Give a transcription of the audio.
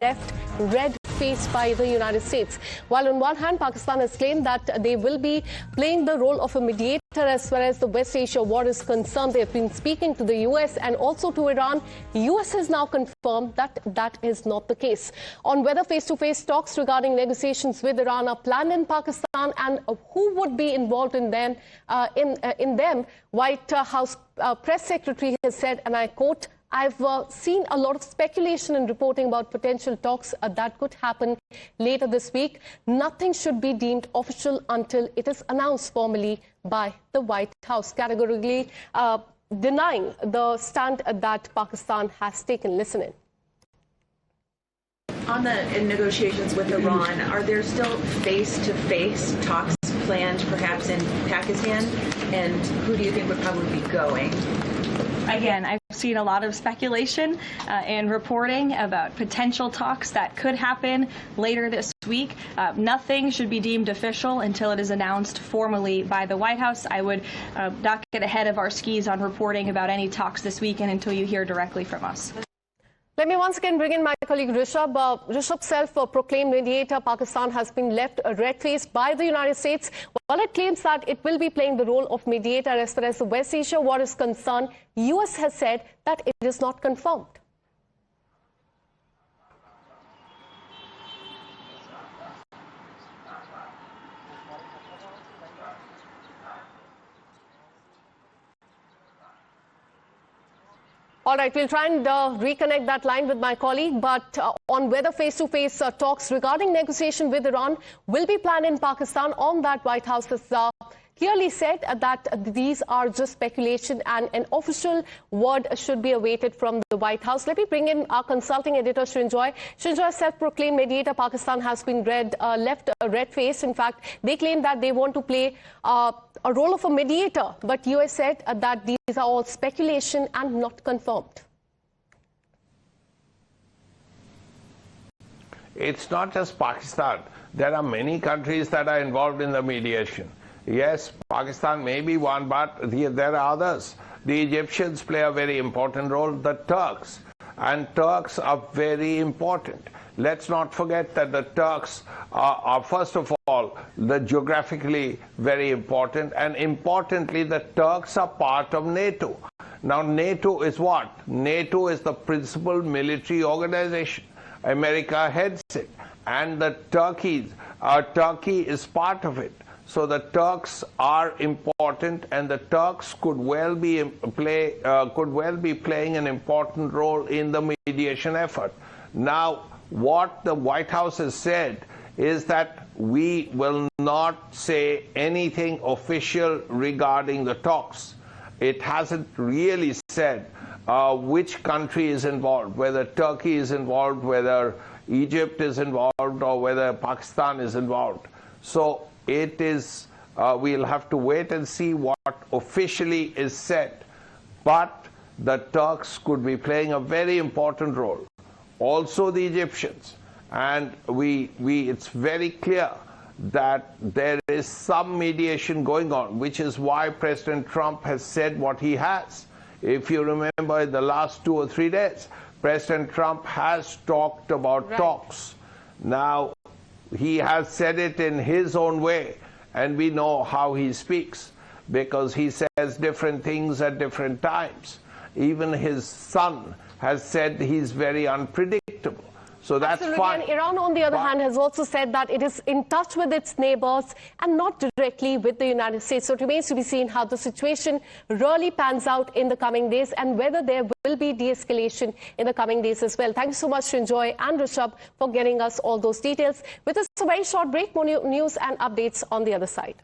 left red-faced by the United States. While on one hand, Pakistan has claimed that they will be playing the role of a mediator as far as the West Asia war is concerned. They have been speaking to the US and also to Iran. US has now confirmed that that is not the case. On whether face-to-face talks regarding negotiations with Iran are planned in Pakistan and who would be involved in them, White House press secretary has said, and I quote, "I've seen a lot of speculation and reporting about potential talks that could happen later this week. Nothing should be deemed official until it is announced formally by the White House," categorically denying the stand that Pakistan has taken. Listen in. On the negotiations with Iran, are there still face-to-face talks planned perhaps in Pakistan? And who do you think would probably be going? Again, I've seen a lot of speculation and reporting about potential talks that could happen later this week. Nothing should be deemed official until it is announced formally by the White House. I would not get ahead of our skis on reporting about any talks this weekend until you hear directly from us. Let me once again bring in my colleague Rishabh. Rishabh, self-proclaimed mediator, Pakistan has been left red-faced by the United States. While it claims that it will be playing the role of mediator as far as the West Asia war is concerned, US has said that it is not confirmed. All right, we'll try and reconnect that line with my colleague. But on whether face-to-face talks regarding negotiation with Iran will be planned in Pakistan, on that White House has clearly said that these are just speculation and an official word should be awaited from the White House. Let me bring in our consulting editor, Srinjoy. Srinjoy, self-proclaimed mediator, Pakistan has been left red-faced. In fact, they claim that they want to play a role of a mediator, but US said that these are all speculation and not confirmed. It's not just Pakistan. There are many countries that are involved in the mediation. Yes, Pakistan may be one, but there are others. The Egyptians play a very important role, the Turks. And Turks are very important. Let's not forget that the Turks are first of all, geographically very important. And importantly, the Turks are part of NATO. Now, NATO is what? NATO is the principal military organization. America heads it. And the Turkey is part of it. So the Turks are important, and the Turks could well be playing an important role in the mediation effort. Now, what the White House has said is that we will not say anything official regarding the talks. It hasn't really said which country is involved, whether Turkey is involved, whether Egypt is involved, or whether Pakistan is involved. So it is, we'll have to wait and see what officially is said. But the Turks could be playing a very important role. Also the Egyptians. And it's very clear that there is some mediation going on, which is why President Trump has said what he has. If you remember, in the last 2 or 3 days, President Trump has talked about talks. Now, he has said it in his own way, and we know how he speaks, because he says different things at different times. Even his son has said he's very unpredictable. So that's fine. And Iran, on the other hand, has also said that it is in touch with its neighbors and not directly with the United States. So it remains to be seen how the situation really pans out in the coming days and whether there will be de-escalation in the coming days as well. Thank you so much, Srinjoy and Rishabh, for getting us all those details. With us, a very short break, more news and updates on the other side.